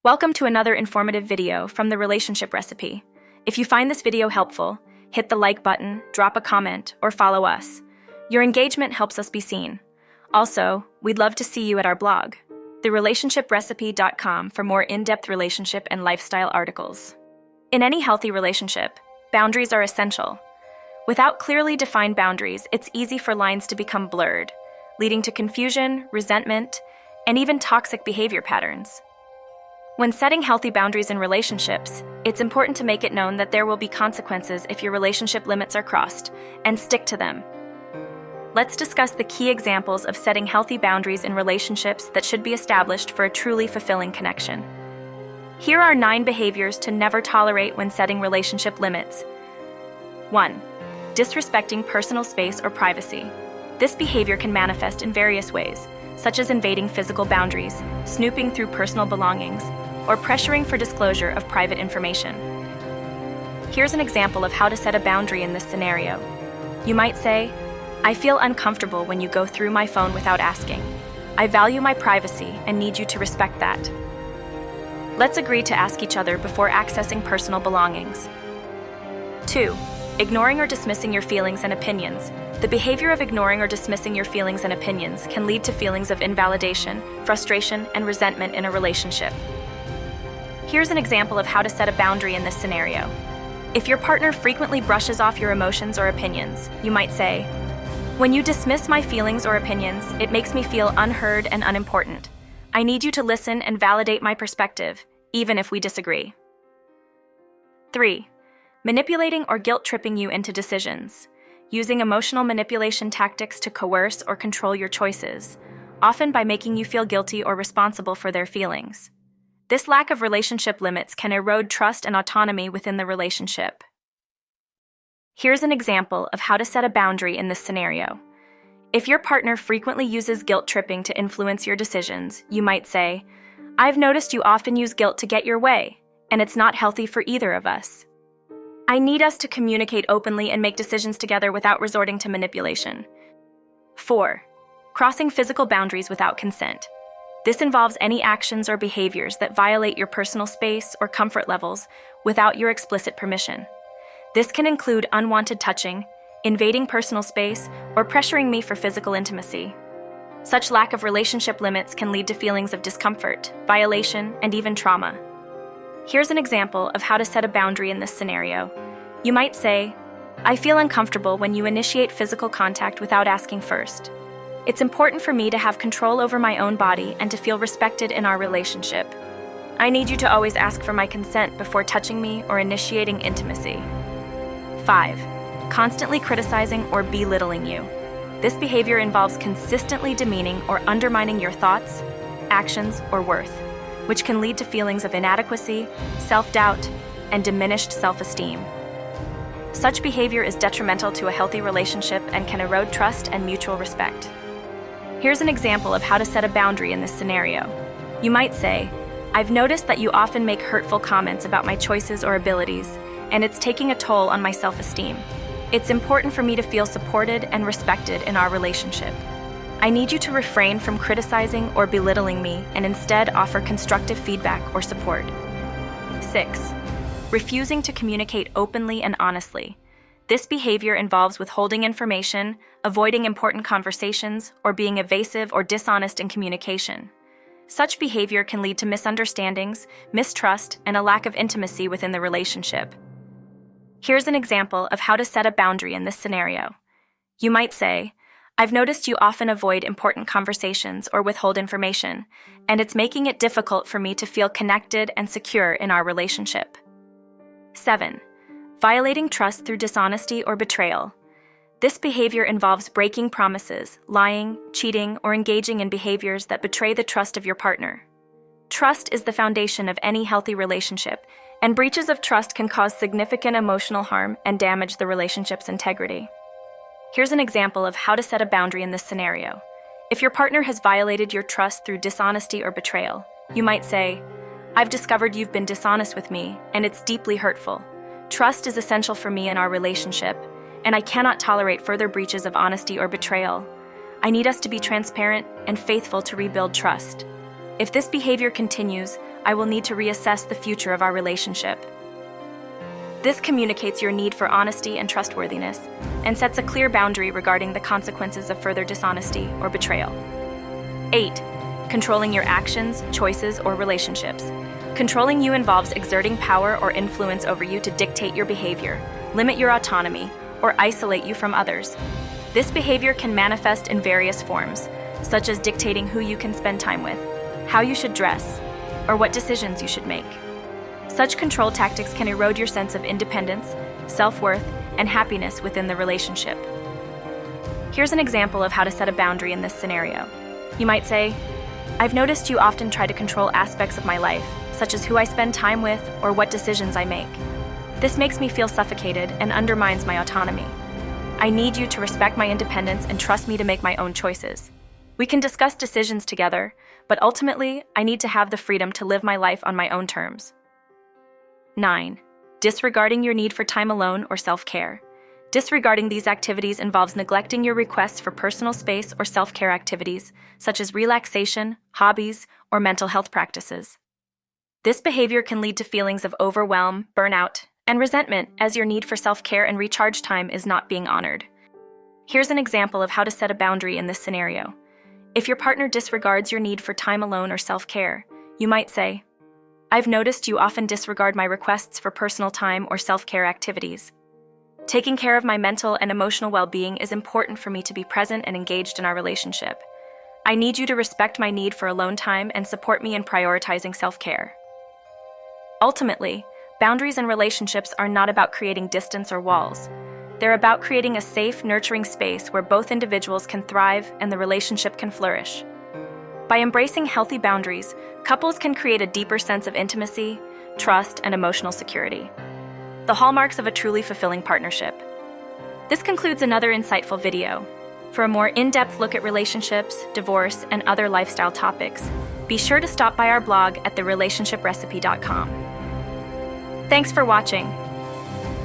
Welcome to another informative video from the Relationship Recipe. If you find this video helpful, hit the like button, drop a comment, or follow us. Your engagement helps us be seen. Also, we'd love to see you at our blog, therelationshiprecipe.com, for more in-depth relationship and lifestyle articles. In any healthy relationship, boundaries are essential. Without clearly defined boundaries, it's easy for lines to become blurred, leading to confusion, resentment, and even toxic behavior patterns. When setting healthy boundaries in relationships, it's important to make it known that there will be consequences if your relationship limits are crossed, and stick to them. Let's discuss the key examples of setting healthy boundaries in relationships that should be established for a truly fulfilling connection. Here are 9 behaviors to never tolerate when setting relationship limits. 1. Disrespecting personal space or privacy. This behavior can manifest in various ways, such as invading physical boundaries, snooping through personal belongings, or pressuring for disclosure of private information. Here's an example of how to set a boundary in this scenario. You might say, "I feel uncomfortable when you go through my phone without asking. I value my privacy and need you to respect that." Let's agree to ask each other before accessing personal belongings. 2. Ignoring or dismissing your feelings and opinions. The behavior of ignoring or dismissing your feelings and opinions can lead to feelings of invalidation, frustration, and resentment in a relationship. Here's an example of how to set a boundary in this scenario. If your partner frequently brushes off your emotions or opinions, you might say, "When you dismiss my feelings or opinions, it makes me feel unheard and unimportant. I need you to listen and validate my perspective, even if we disagree." 3. Manipulating or guilt-tripping you into decisions. Using emotional manipulation tactics to coerce or control your choices, often by making you feel guilty or responsible for their feelings. This lack of relationship limits can erode trust and autonomy within the relationship. Here's an example of how to set a boundary in this scenario. If your partner frequently uses guilt-tripping to influence your decisions, you might say, "I've noticed you often use guilt to get your way, and it's not healthy for either of us. I need us to communicate openly and make decisions together without resorting to manipulation." 4. Crossing physical boundaries without consent. This involves any actions or behaviors that violate your personal space or comfort levels without your explicit permission. This can include unwanted touching, invading personal space, or pressuring me for physical intimacy. Such lack of relationship limits can lead to feelings of discomfort, violation, and even trauma. Here's an example of how to set a boundary in this scenario. You might say, "I feel uncomfortable when you initiate physical contact without asking first. It's important for me to have control over my own body and to feel respected in our relationship. I need you to always ask for my consent before touching me or initiating intimacy." 5. Constantly criticizing or belittling you. This behavior involves consistently demeaning or undermining your thoughts, actions, or worth, which can lead to feelings of inadequacy, self-doubt, and diminished self-esteem. Such behavior is detrimental to a healthy relationship and can erode trust and mutual respect. Here's an example of how to set a boundary in this scenario. You might say, "I've noticed that you often make hurtful comments about my choices or abilities, and it's taking a toll on my self-esteem. It's important for me to feel supported and respected in our relationship. I need you to refrain from criticizing or belittling me and instead offer constructive feedback or support." 6. Refusing to communicate openly and honestly. This behavior involves withholding information, avoiding important conversations, or being evasive or dishonest in communication. Such behavior can lead to misunderstandings, mistrust, and a lack of intimacy within the relationship. Here's an example of how to set a boundary in this scenario. You might say, "I've noticed you often avoid important conversations or withhold information, and it's making it difficult for me to feel connected and secure in our relationship." 7. Violating trust through dishonesty or betrayal. This behavior involves breaking promises, lying, cheating, or engaging in behaviors that betray the trust of your partner. Trust is the foundation of any healthy relationship, and breaches of trust can cause significant emotional harm and damage the relationship's integrity. Here's an example of how to set a boundary in this scenario. If your partner has violated your trust through dishonesty or betrayal, you might say, "I've discovered you've been dishonest with me, and it's deeply hurtful. Trust is essential for me in our relationship, and I cannot tolerate further breaches of honesty or betrayal. I need us to be transparent and faithful to rebuild trust. If this behavior continues, I will need to reassess the future of our relationship. This communicates your need for honesty and trustworthiness, and sets a clear boundary regarding the consequences of further dishonesty or betrayal. 8. Controlling your actions, choices, or relationships. Controlling you involves exerting power or influence over you to dictate your behavior, limit your autonomy, or isolate you from others. This behavior can manifest in various forms, such as dictating who you can spend time with, how you should dress, or what decisions you should make. Such control tactics can erode your sense of independence, self-worth, and happiness within the relationship. Here's an example of how to set a boundary in this scenario. You might say, "I've noticed you often try to control aspects of my life, such as who I spend time with or what decisions I make. This makes me feel suffocated and undermines my autonomy. I need you to respect my independence and trust me to make my own choices. We can discuss decisions together, but ultimately, I need to have the freedom to live my life on my own terms." 9. Disregarding your need for time alone or self-care. Disregarding these activities involves neglecting your requests for personal space or self-care activities, such as relaxation, hobbies, or mental health practices. This behavior can lead to feelings of overwhelm, burnout, and resentment as your need for self-care and recharge time is not being honored. Here's an example of how to set a boundary in this scenario. If your partner disregards your need for time alone or self-care, you might say, "I've noticed you often disregard my requests for personal time or self-care activities. Taking care of my mental and emotional well-being is important for me to be present and engaged in our relationship. I need you to respect my need for alone time and support me in prioritizing self-care." Ultimately, boundaries in relationships are not about creating distance or walls. They're about creating a safe, nurturing space where both individuals can thrive and the relationship can flourish. By embracing healthy boundaries, couples can create a deeper sense of intimacy, trust, and emotional security, the hallmarks of a truly fulfilling partnership. This concludes another insightful video. For a more in-depth look at relationships, divorce, and other lifestyle topics, be sure to stop by our blog at therelationshiprecipe.com. Thanks for watching.